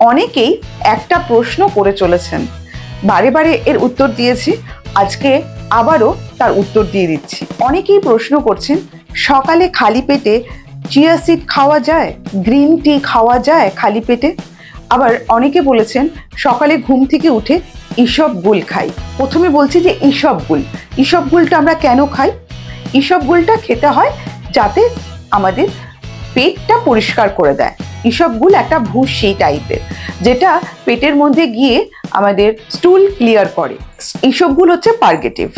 অনেকেই একটা প্রশ্ন করে চলেছেন, বারে বারে এর উত্তর দিয়েছি, আজকে আবারও তার উত্তর দিয়ে দিচ্ছি। অনেকেই প্রশ্ন করছেন, সকালে খালি পেটে চিয়া সিড খাওয়া যায়, গ্রিন টি খাওয়া যায় খালি পেটে? আবার অনেকে বলেছেন সকালে ঘুম থেকে উঠে ইসবগুল খাই। প্রথমে বলছি যে ইসবগুলটা আমরা কেন খাই? ইসবগুলটা খেতে হয় যাতে আমাদের পেটটা পরিষ্কার করে দেয়। ইসবগুল একটা ভুসি টাইপের, যেটা পেটের মধ্যে গিয়ে আমাদের স্টুল ক্লিয়ার করে। ইসবগুল হচ্ছে পার্গেটিভ,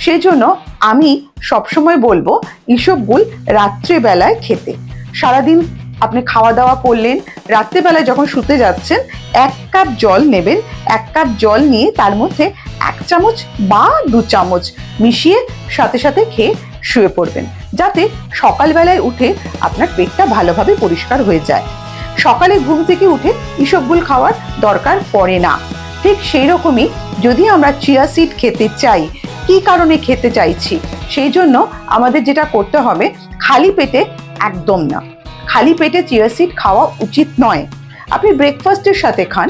সেই জন্য আমি সবসময় বলবো ইসবগুল রাত্রেবেলায় খেতে। সারাদিন আপনি খাওয়া দাওয়া করলেন, রাত্রেবেলায় যখন শুতে যাচ্ছেন 1 কাপ জল নেবেন। 1 কাপ জল নিয়ে তার মধ্যে 1 চামচ বা 2 চামচ মিশিয়ে সাথে সাথে খেয়ে শুয়ে পড়বেন, যাতে সকালবেলায় উঠে আপনার পেটটা ভালোভাবে পরিষ্কার হয়ে যায়। সকালে ঘুম থেকে উঠে ইসবগুল খাওয়ার দরকার পড়ে না। ঠিক সেই রকমই যদি আমরা চিয়া সিড খেতে চাই, কি কারণে খেতে চাইছি, সেই জন্য আমাদের যেটা করতে হবে, খালি পেটে একদম না, খালি পেটে চিয়া সিড খাওয়া উচিত নয়। আপনি ব্রেকফাস্টের সাথে খান,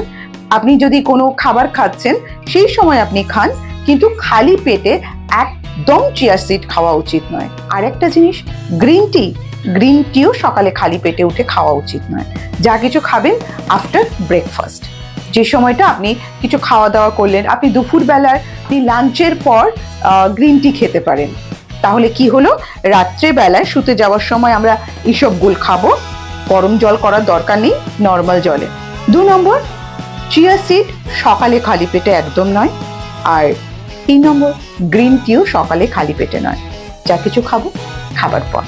আপনি যদি কোনো খাবার খাচ্ছেন সেই সময় আপনি খান, কিন্তু খালি পেটে একদম চিয়া সিড খাওয়া উচিত নয়। আর একটা জিনিস, গ্রিন টিও সকালে খালি পেটে উঠে খাওয়া উচিত নয়। যা কিছু খাবেন আফটার ব্রেকফাস্ট, যে সময়টা আপনি কিছু খাওয়া দাওয়া করলেন, আপনি দুপুরবেলায় আপনি লাঞ্চের পর গ্রিন টি খেতে পারেন। তাহলে কি হলো, রাত্রেবেলায় শুতে যাওয়ার সময় আমরা ইসবগুল খাবো, গরম জল করার দরকার নেই, নর্মাল জলে। 2 নম্বর, চিয়া সিড সকালে খালি পেটে একদম নয়। আর 3 নম্বর, গ্রিন টিও সকালে খালি পেটে নয়, যা কিছু খাবো খাবার পর।